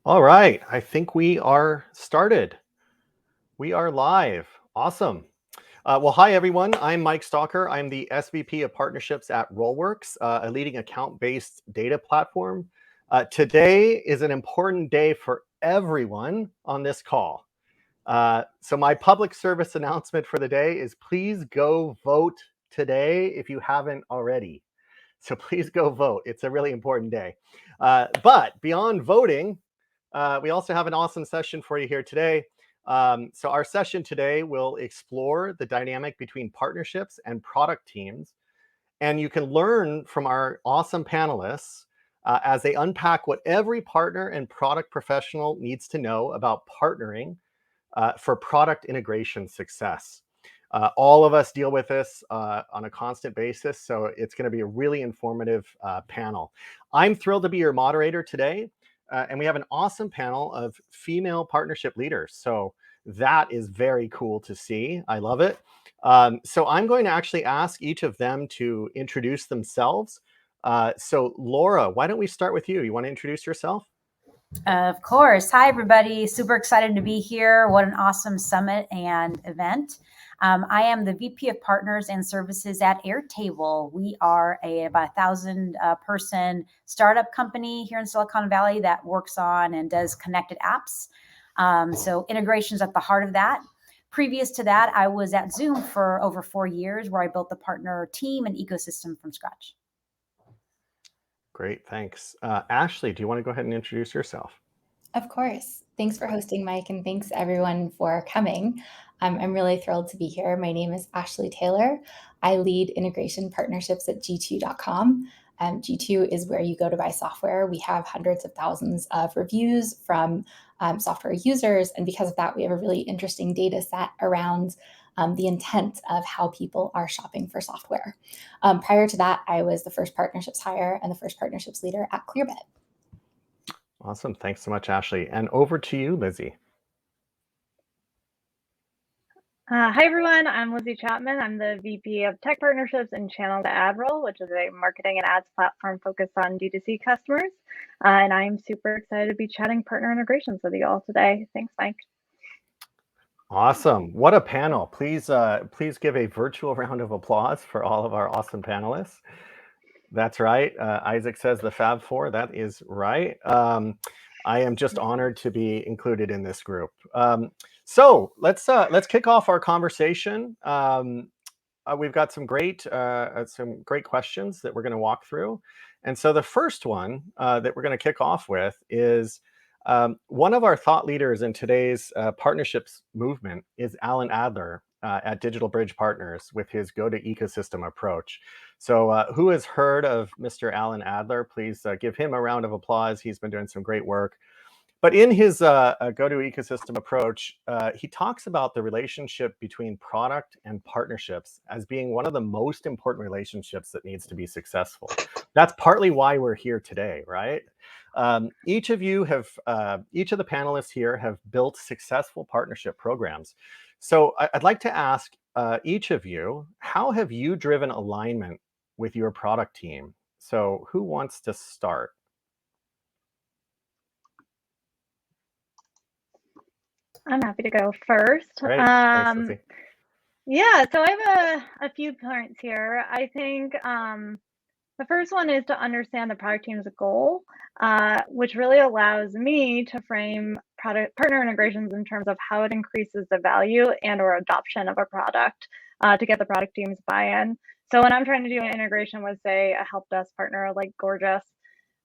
All right, I think we are started. We are live. Awesome. Well, hi everyone. I'm Mike Stalker. I'm the SVP of Partnerships at Rollworks, a leading account-based data platform. Today is an important day for everyone on this call. So my public service announcement for the day is please go vote today if you haven't already. So please go vote. It's a really important day. But beyond voting, we also have an awesome session for you here today. So our session today will explore the dynamic between partnerships and product teams. And you can learn from our awesome panelists as they unpack what every partner and product professional needs to know about partnering for product integration success. All of us deal with this on a constant basis, so it's going to be a really informative panel. I'm thrilled to be your moderator today, and we have an awesome panel of female partnership leaders. So that is very cool to see. I love it. So I'm going to actually ask each of them to introduce themselves. So Laura, why don't we start with you? You want to introduce yourself? Of course. Hi, everybody. Super excited to be here. What an awesome summit and event. I am the VP of Partners and Services at Airtable. We are about 1,000 person startup company here in Silicon Valley that works on and does connected apps. So integrations at the heart of that. Previous to that, I was at Zoom for over 4 years where I built the partner team and ecosystem from scratch. Great, thanks. Ashley, do you want to go ahead and introduce yourself? Of course. Thanks for hosting, Mike, and thanks everyone for coming. I'm really thrilled to be here. My name is Ashley Taylor. I lead integration partnerships at G2.com. G2 is where you go to buy software. We have hundreds of thousands of reviews from software users, and because of that, we have a really interesting data set around the intent of how people are shopping for software. Prior to that, I was the first partnerships hire and the first partnerships leader at Clearbit. Awesome. Thanks so much, Ashley. And over to you, Lizzie. Hi, everyone. I'm Lizzie Chapman. I'm the VP of Tech Partnerships and Channel to Ad Roll, which is a marketing and ads platform focused on D2C customers. And I'm super excited to be chatting partner integrations with you all today. Thanks, Mike. Awesome. What a panel. Please give a virtual round of applause for all of our awesome panelists. That's right. Isaac says the Fab Four. That is right. I am just honored to be included in this group. So let's kick off our conversation. We've got some great questions that we're going to walk through. And so the first one that we're going to kick off with is one of our thought leaders in today's partnerships movement is Alan Adler at Digital Bridge Partners with his go-to-ecosystem approach. So who has heard of Mr. Alan Adler? Please give him a round of applause. He's been doing some great work. But in his go-to-ecosystem approach, he talks about the relationship between product and partnerships as being one of the most important relationships that needs to be successful. That's partly why we're here today, right? Each of the panelists here have built successful partnership programs. So I'd like to ask each of you, how have you driven alignment with your product team? So who wants to start? I'm happy to go first. Great. Thanks, Lizzie. Yeah, so I have a few points here. I think the first one is to understand the product team's goal, which really allows me to frame partner integrations in terms of how it increases the value and or adoption of a product to get the product team's buy-in. So when I'm trying to do an integration with, say, a help desk partner like Gorgeous,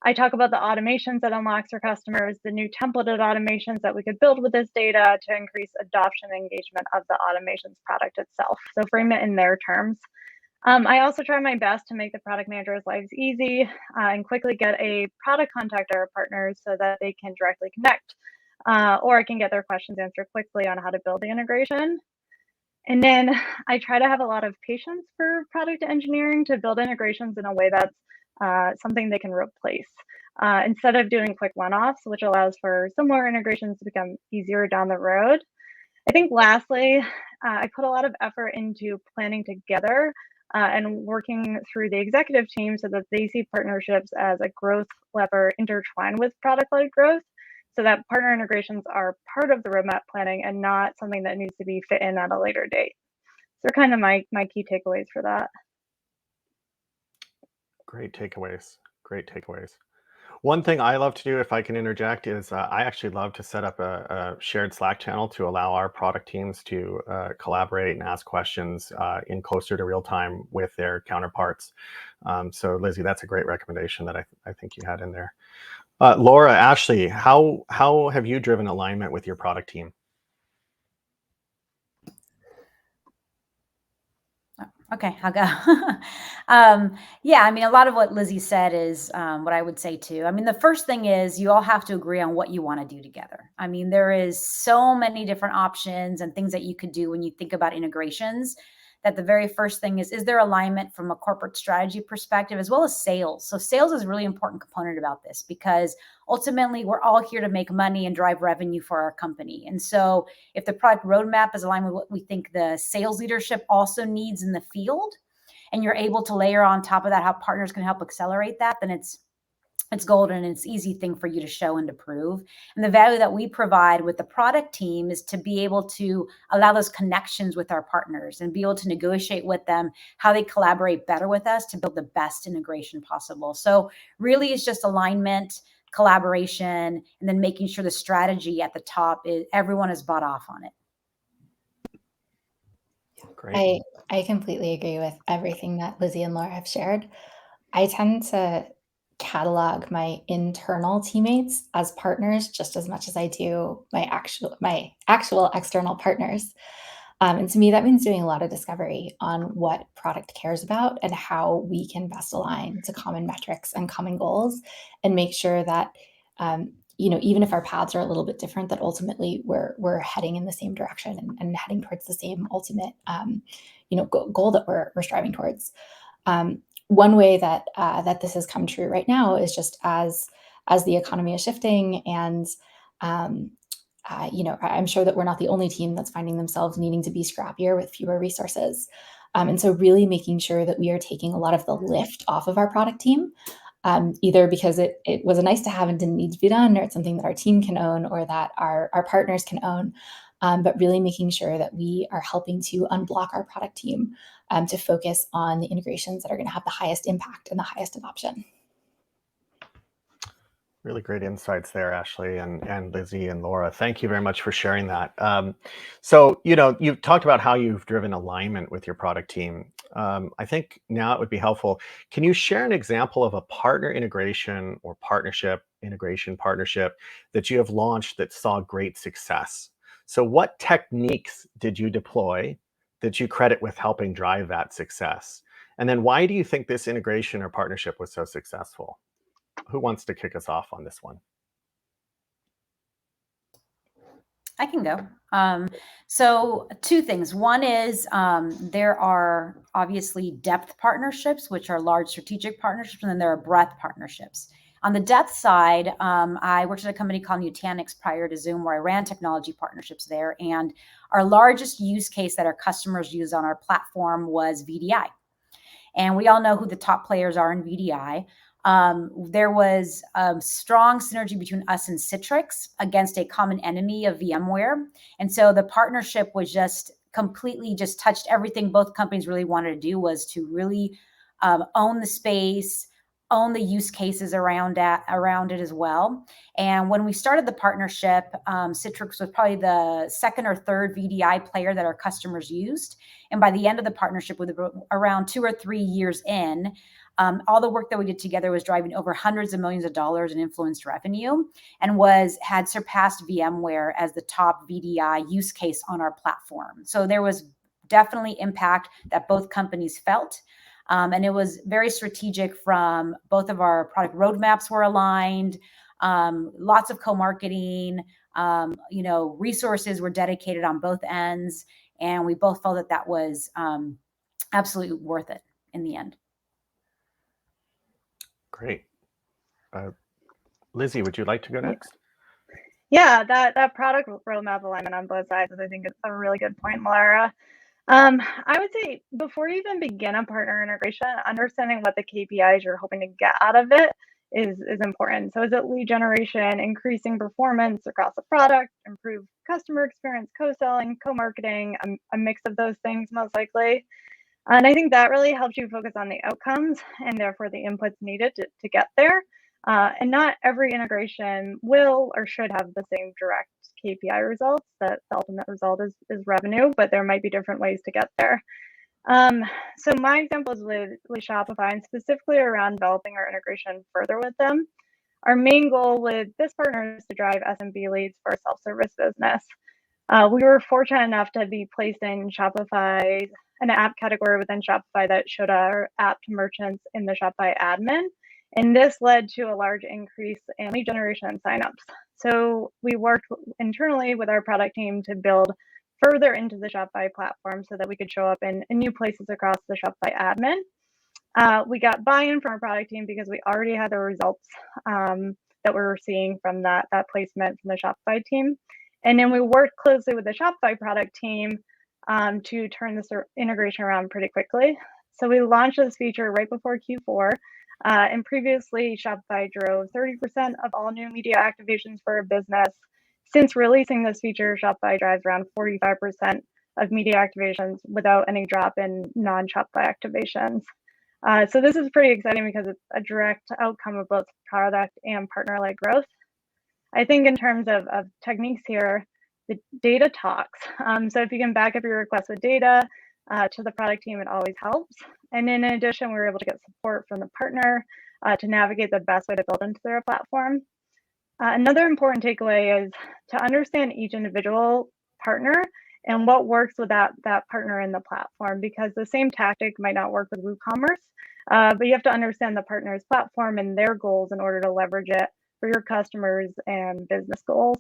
I talk about the automations that unlocks for customers, the new templated automations that we could build with this data to increase adoption and engagement of the automations product itself. So frame it in their terms. I also try my best to make the product managers' lives easy and quickly get a product contact our partners so that they can directly connect or I can get their questions answered quickly on how to build the integration. And then I try to have a lot of patience for product engineering to build integrations in a way that's something they can replace instead of doing quick one-offs, which allows for similar integrations to become easier down the road. I think lastly, I put a lot of effort into planning together and working through the executive team so that they see partnerships as a growth lever intertwined with product-led growth. so that partner integrations are part of the roadmap planning and not something that needs to be fit in at a later date. So they're kind of my key takeaways for that. Great takeaways. Great takeaways. One thing I love to do, if I can interject, is I actually love to set up a shared Slack channel to allow our product teams to collaborate and ask questions in closer to real time with their counterparts. So Lizzie, that's a great recommendation that I think you had in there. Laura, Ashley, how have you driven alignment with your product team? Okay, I'll go. Yeah, I mean, a lot of what Lizzie said is what I would say too. I mean, the first thing is you all have to agree on what you want to do together. I mean, there is so many different options and things that you could do when you think about integrations. That the very first thing is there alignment from a corporate strategy perspective as well as sales? So sales is a really important component about this because ultimately we're all here to make money and drive revenue for our company. And so if the product roadmap is aligned with what we think the sales leadership also needs in the field, and you're able to layer on top of that how partners can help accelerate that, then it's golden and it's easy thing for you to show and to prove. And the value that we provide with the product team is to be able to allow those connections with our partners and be able to negotiate with them how they collaborate better with us to build the best integration possible. So really it's just alignment, collaboration, and then making sure the strategy at the top is everyone is bought off on it. Great. I completely agree with everything that Lizzie and Laura have shared. I tend to catalog my internal teammates as partners just as much as I do my actual external partners. And to me, that means doing a lot of discovery on what product cares about and how we can best align to common metrics and common goals, and make sure that even if our paths are a little bit different, that ultimately we're heading in the same direction and heading towards the same ultimate goal that we're striving towards. One way that this has come true right now is just as the economy is shifting, and I'm sure that we're not the only team that's finding themselves needing to be scrappier with fewer resources. And so really making sure that we are taking a lot of the lift off of our product team, either because it was a nice to have and didn't need to be done, or it's something that our team can own or that our partners can own. But really making sure that we are helping to unblock our product team to focus on the integrations that are going to have the highest impact and the highest adoption. Really great insights there, Ashley and Lizzie and Laura. Thank you very much for sharing that. So, you've talked about how you've driven alignment with your product team. I think now it would be helpful. Can you share an example of a partner integration or integration partnership that you have launched that saw great success? So what techniques did you deploy that you credit with helping drive that success? And then why do you think this integration or partnership was so successful? Who wants to kick us off on this one? I can go. So two things. One is there are obviously depth partnerships, which are large strategic partnerships, and then there are breadth partnerships. On the depth side, I worked at a company called Nutanix prior to Zoom, where I ran technology partnerships there. And our largest use case that our customers use on our platform was VDI. And we all know who the top players are in VDI. There was a strong synergy between us and Citrix against a common enemy of VMware. And so the partnership was just completely just touched everything both companies really wanted to do, was to really own the space, own the use cases around it as well. And when we started the partnership, Citrix was probably the second or third VDI player that our customers used. And by the end of the partnership, with around 2 or 3 years in, all the work that we did together was driving over hundreds of millions of dollars in influenced revenue, and had surpassed VMware as the top VDI use case on our platform. So there was definitely impact that both companies felt. And it was very strategic from both of our product roadmaps were aligned, lots of co-marketing, resources were dedicated on both ends. And we both felt that was absolutely worth it in the end. Great. Lizzie, would you like to go next? Yeah, that product roadmap alignment on both sides is, I think, a really good point, Laura. I would say before you even begin a partner integration, understanding what the KPIs you're hoping to get out of it is important. So is it lead generation, increasing performance across the product, improve customer experience, co-selling, co-marketing, a mix of those things most likely. And I think that really helps you focus on the outcomes and therefore the inputs needed to get there. And not every integration will or should have the same direct KPI results. That the ultimate result is revenue, but there might be different ways to get there. So my example is with Shopify, and specifically around developing our integration further with them. Our main goal with this partner is to drive SMB leads for our self-service business. We were fortunate enough to be placed in Shopify, an app category within Shopify that showed our app to merchants in the Shopify admin. And this led to a large increase in lead generation and signups. So we worked internally with our product team to build further into the Shopify platform so that we could show up in new places across the Shopify admin. We got buy-in from our product team because we already had the results that we were seeing from that placement from the Shopify team. And then we worked closely with the Shopify product team to turn this integration around pretty quickly. So we launched this feature right before Q4. And previously, Shopify drove 30% of all new media activations for a business. Since releasing this feature, Shopify drives around 45% of media activations without any drop in non-Shopify activations. So this is pretty exciting because it's a direct outcome of both product and partner-led growth. I think in terms of techniques here, the data talks. So if you can back up your request with data to the product team, it always helps. And then in addition, we were able to get support from the partner to navigate the best way to build into their platform. Another important takeaway is to understand each individual partner and what works with that partner in the platform, because the same tactic might not work with WooCommerce, but you have to understand the partner's platform and their goals in order to leverage it for your customers and business goals.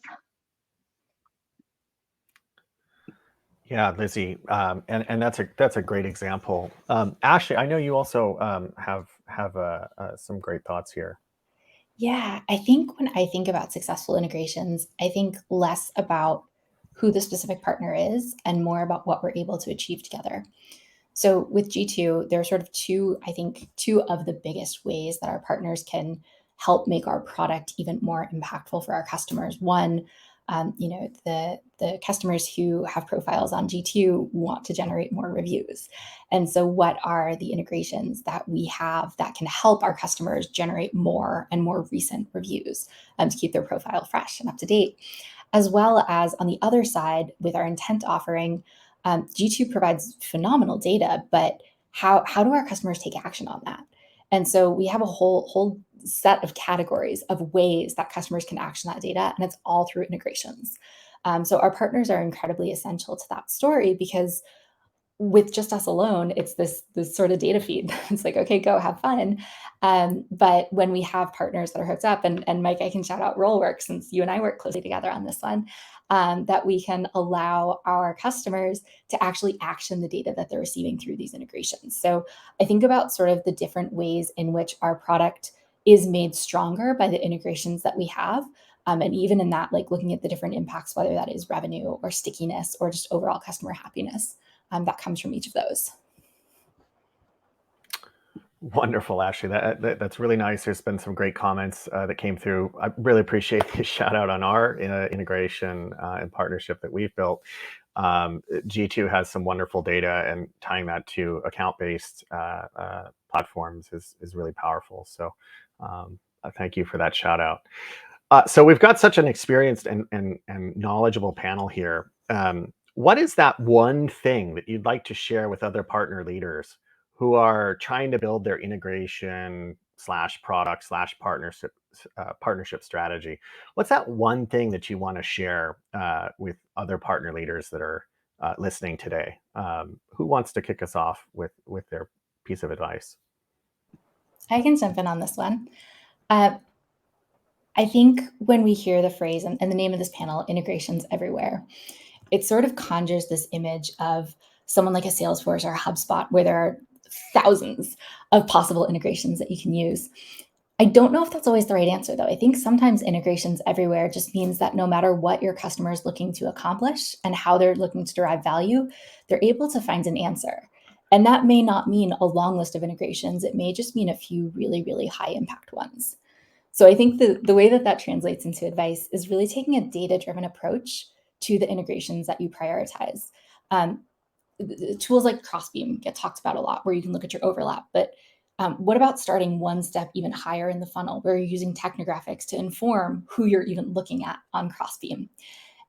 Yeah, Lizzie, and that's a great example. Ashley, I know you also have some great thoughts here. Yeah, I think when I think about successful integrations, I think less about who the specific partner is and more about what we're able to achieve together. So with G2, there are sort of two of the biggest ways that our partners can help make our product even more impactful for our customers. One, the customers who have profiles on G2 want to generate more reviews. And so what are the integrations that we have that can help our customers generate more and more recent reviews to keep their profile fresh and up to date? As well as on the other side, with our intent offering, G2 provides phenomenal data, but how do our customers take action on that? And so we have a whole set of categories of ways that customers can action that data, and it's all through integrations. So our partners are incredibly essential to that story, because with just us alone, it's this sort of data feed. It's like, okay, go have fun. But when we have partners that are hooked up, and Mike, I can shout out Rollworks, since you and I work closely together on this one, that we can allow our customers to actually action the data that they're receiving through these integrations. So I think about sort of the different ways in which our product is made stronger by the integrations that we have. And even in that, like looking at the different impacts, whether that is revenue or stickiness or just overall customer happiness, that comes from each of those. Wonderful, Ashley. That's really nice. There's been some great comments that came through. I really appreciate the shout out on our integration and partnership that we've built. G2 has some wonderful data, and tying that to account-based platforms is really powerful. So thank you for that shout out. So we've got such an experienced and knowledgeable panel here. What is that one thing that you'd like to share with other partner leaders who are trying to build their integration / product / partnership strategy? What's that one thing that you want to share with other partner leaders that are listening today? Who wants to kick us off with their piece of advice? I can jump in on this one. I think when we hear the phrase and the name of this panel, integrations everywhere, it sort of conjures this image of someone like a Salesforce or a HubSpot, where there are thousands of possible integrations that you can use. I don't know if that's always the right answer, though. I think sometimes integrations everywhere just means that no matter what your customer is looking to accomplish and how they're looking to derive value, they're able to find an answer. And that may not mean a long list of integrations. It may just mean a few really, really high impact ones. So I think the way that translates into advice is really taking a data-driven approach to the integrations that you prioritize. Tools like Crossbeam get talked about a lot, where you can look at your overlap. But what about starting one step even higher in the funnel, where you're using technographics to inform who you're even looking at on Crossbeam?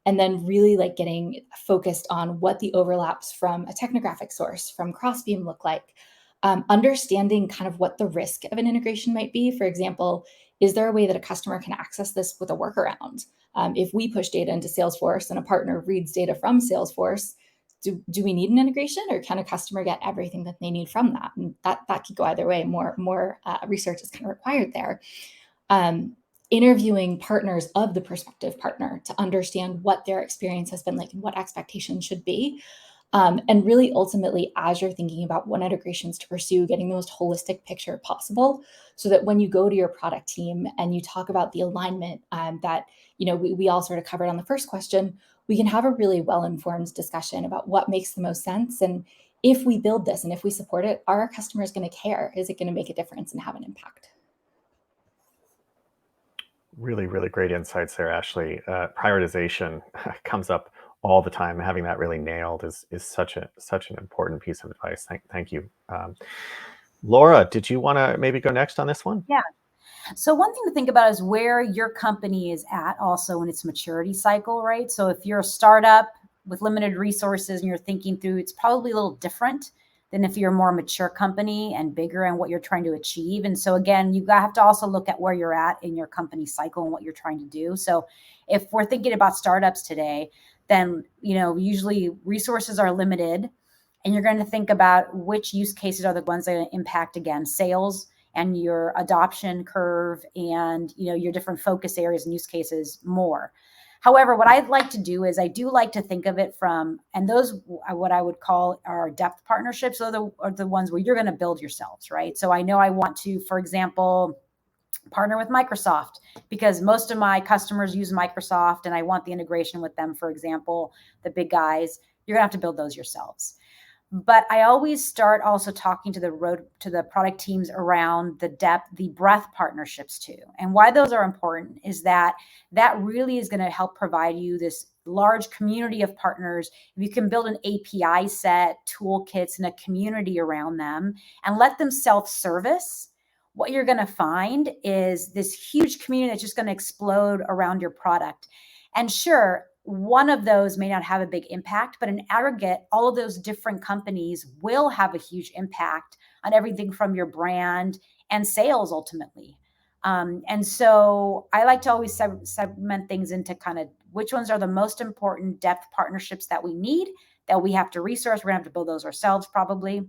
And then really like getting focused on what the overlaps from a technographic source, from Crossbeam look like. Understanding kind of what the risk of an integration might be. For example, is there a way that a customer can access this with a workaround? If we push data into Salesforce and a partner reads data from Salesforce, do we need an integration, or can a customer get everything that they need from that? And that could go either way. More research is kind of required there. Interviewing partners of the prospective partner to understand what their experience has been like and what expectations should be. And really, ultimately, as you're thinking about what integrations to pursue, getting the most holistic picture possible, so that when you go to your product team and you talk about the alignment that we all sort of covered on the first question, we can have a really well-informed discussion about what makes the most sense. And if we build this and if we support it, are our customers going to care? Is it going to make a difference and have an impact? Really, really great insights there, Ashley. Prioritization comes up all the time. Having that really nailed is such an important piece of advice. Thank you. Laura, did you want to maybe go next on this one? Yeah. So one thing to think about is where your company is at also in its maturity cycle, right? So if you're a startup with limited resources and you're thinking through, it's probably a little different than if you're a more mature company and bigger and what you're trying to achieve. And so again, you have to also look at where you're at in your company cycle and what you're trying to do. So if we're thinking about startups today, then usually resources are limited, and you're going to think about which use cases are the ones that are going to impact, again, sales and your adoption curve and your different focus areas and use cases more. However, what I'd like to do is I do like to think of it from, and those what I would call our depth partnerships are the ones where you're going to build yourselves, right? So I know I want to, for example, partner with Microsoft because most of my customers use Microsoft and I want the integration with them, for example, the big guys. You're going to have to build those yourselves. But I always start also talking to the product teams around the breadth partnerships too. And why those are important is that really is going to help provide you this large community of partners. If you can build an API set, toolkits, and a community around them and let them self-service, what you're going to find is this huge community that's just going to explode around your product. And sure, one of those may not have a big impact, but in aggregate, all of those different companies will have a huge impact on everything from your brand and sales ultimately. And so I like to always segment things into kind of which ones are the most important depth partnerships that we need, that we have to resource. We're going to have to build those ourselves probably.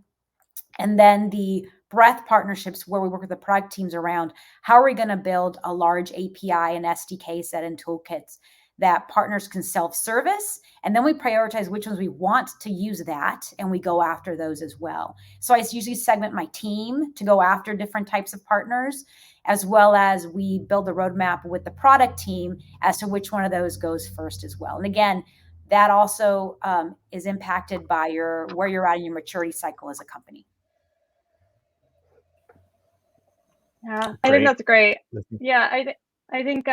And then the breadth partnerships where we work with the product teams around how are we going to build a large API and SDK set and toolkits that partners can self-service. And then we prioritize which ones we want to use that, and we go after those as well. So I usually segment my team to go after different types of partners, as well as we build the roadmap with the product team as to which one of those goes first as well. And again, that also is impacted by where you're at in your maturity cycle as a company. Yeah, I think that's great. Yeah, I think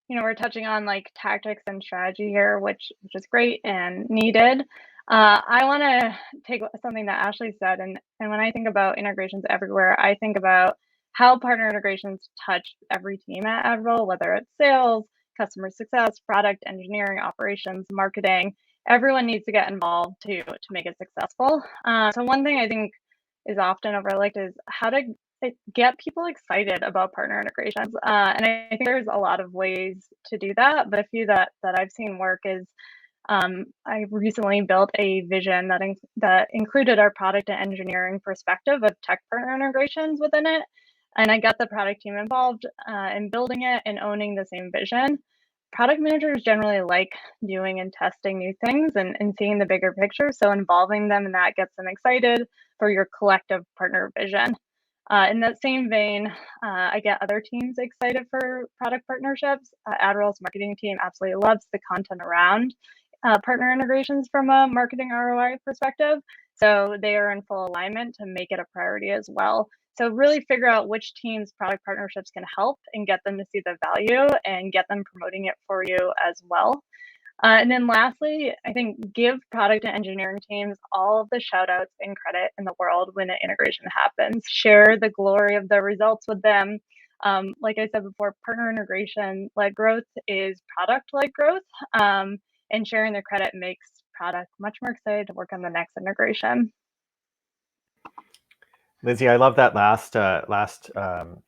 we're touching on like tactics and strategy here, which is great and needed. I want to take something that Ashley said, and when I think about integrations everywhere, I think about how partner integrations touch every team at AdRoll, whether it's sales, customer success, product engineering, operations, marketing. Everyone needs to get involved to make it successful. So one thing I think is often overlooked is how to get people excited about partner integrations. And I think there's a lot of ways to do that, but a few that I've seen work is I recently built a vision that included our product and engineering perspective of tech partner integrations within it. And I got the product team involved in building it and owning the same vision. Product managers generally like doing and testing new things and seeing the bigger picture. So involving them in that gets them excited for your collective partner vision. In that same vein, I get other teams excited for product partnerships. AdRoll's marketing team absolutely loves the content around partner integrations from a marketing ROI perspective. So they are in full alignment to make it a priority as well. So really figure out which teams product partnerships can help and get them to see the value and get them promoting it for you as well. And then lastly, I think give product and engineering teams all of the shout outs and credit in the world when an integration happens. Share the glory of the results with them. Like I said before, partner integration led growth is product led growth. And sharing the credit makes product much more excited to work on the next integration. Lizzie, I love that last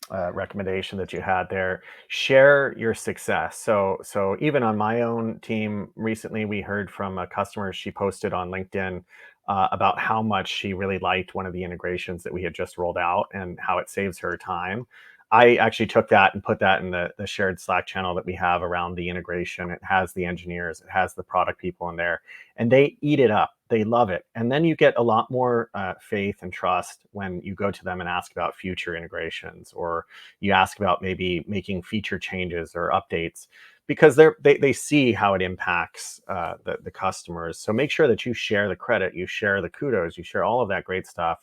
recommendation that you had there. Share your success. So even on my own team recently, we heard from a customer. She posted on LinkedIn about how much she really liked one of the integrations that we had just rolled out and how it saves her time. I actually took that and put that in the shared Slack channel that we have around the integration. It has the engineers, it has the product people in there, and they eat it up. They love it. And then you get a lot more faith and trust when you go to them and ask about future integrations, or you ask about maybe making feature changes or updates, because they see how it impacts the customers. So make sure that you share the credit, you share the kudos, you share all of that great stuff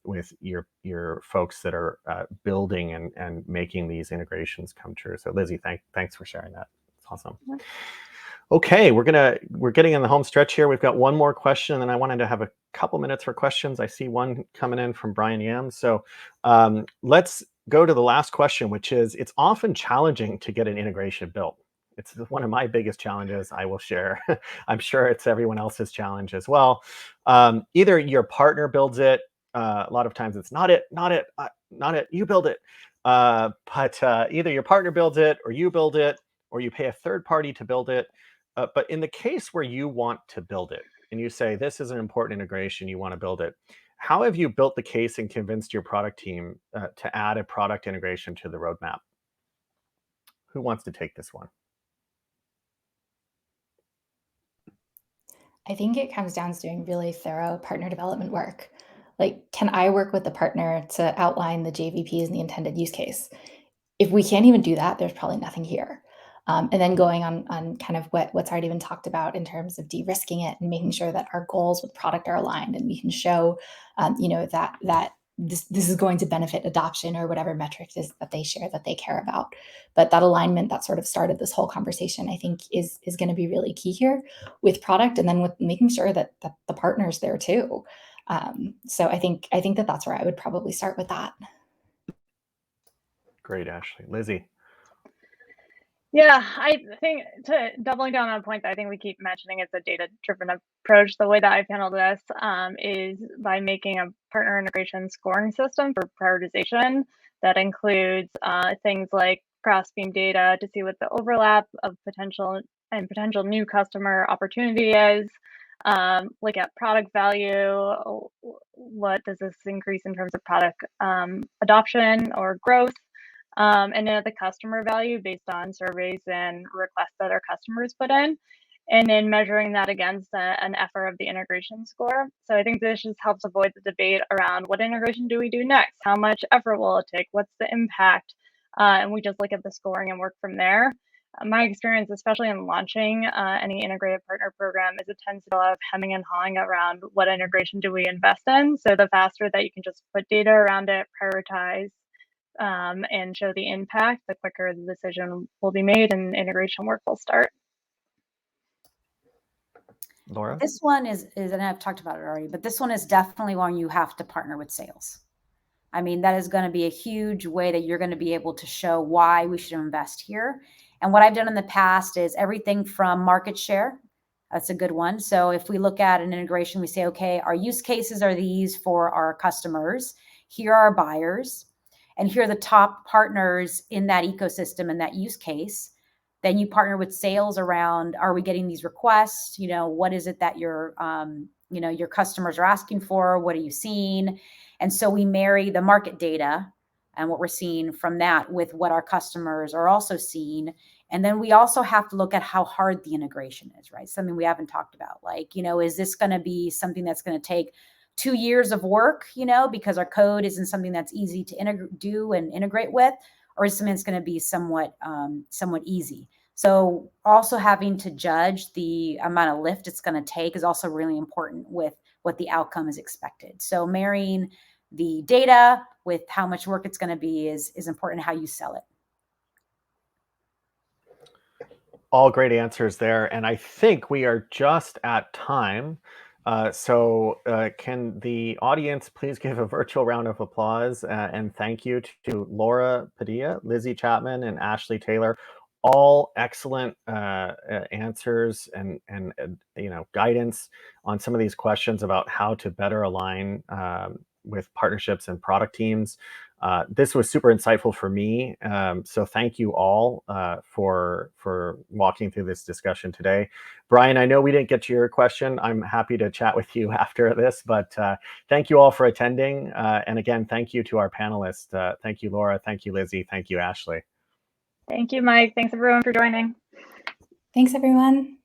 with your folks that are building and making these integrations come true. So Lizzie, thanks for sharing that. It's awesome. Okay, we're getting in the home stretch here. We've got one more question, and I wanted to have a couple minutes for questions. I see one coming in from Brian Yam. So let's go to the last question, which is, it's often challenging to get an integration built. It's one of my biggest challenges, I will share. I'm sure it's everyone else's challenge as well. Either your partner builds it. A lot of times it's not it, you build it. But either your partner builds it, or you build it, or you pay a third party to build it. But in the case where you want to build it and you say, this is an important integration, you want to build it, how have you built the case and convinced your product team to add a product integration to the roadmap? Who wants to take this one? I think it comes down to doing really thorough partner development work. Like, can I work with the partner to outline the JVPs and the intended use case? If we can't even do that, there's probably nothing here. And then going on kind of what's already been talked about in terms of de-risking it and making sure that our goals with product are aligned, and we can show, that this is going to benefit adoption or whatever metrics is that they share that they care about. But that alignment that sort of started this whole conversation, I think, is going to be really key here with product, and then with making sure that the partner's there too. So I think that that's where I would probably start with that. Great, Ashley. Lizzie. Yeah, I think, to doubling down on a point that I think we keep mentioning, it's a data-driven approach. The way that I've handled this is by making a partner integration scoring system for prioritization that includes things like cross-beam data to see what the overlap of potential new customer opportunity is. Look at product value. What does this increase in terms of product adoption or growth? And then the customer value based on surveys and requests that our customers put in, and then measuring that against an effort of the integration score. So I think this just helps avoid the debate around what integration do we do next? How much effort will it take? What's the impact? And we just look at the scoring and work from there. My experience, especially in launching any integrated partner program, is it tends to be a lot of hemming and hawing around what integration do we invest in. So the faster that you can just put data around it, prioritize, and show the impact, the quicker the decision will be made and integration work will start. Laura? This one is, and I've talked about it already, but this one is definitely one you have to partner with sales. I mean, that is going to be a huge way that you're going to be able to show why we should invest here. And what I've done in the past is everything from market share. That's a good one. So if we look at an integration, we say, okay, our use cases are these for our customers. Here are our buyers. And here are the top partners in that ecosystem and that use case. Then you partner with sales around, are we getting these requests? What is it that your customers are asking for? What are you seeing? And so we marry the market data and what we're seeing from that with what our customers are also seeing. And then we also have to look at how hard the integration is, right? Something we haven't talked about. Like, is this going to be something that's going to take 2 years of work, because our code isn't something that's easy to do and integrate with, or is something that's going to be somewhat easy. So also having to judge the amount of lift it's going to take is also really important with what the outcome is expected. So marrying the data with how much work it's going to be is important, how you sell it. All great answers there. And I think we are just at time. So can the audience please give a virtual round of applause and thank you to Laura Padilla, Lizzie Chapman, and Ashley Taylor. All excellent answers and guidance on some of these questions about how to better align with partnerships and product teams. This was super insightful for me. So thank you all for walking through this discussion today. Brian, I know we didn't get to your question. I'm happy to chat with you after this, but thank you all for attending. And again, thank you to our panelists. Thank you, Laura. Thank you, Lizzie. Thank you, Ashley. Thank you, Mike. Thanks everyone for joining. Thanks, everyone.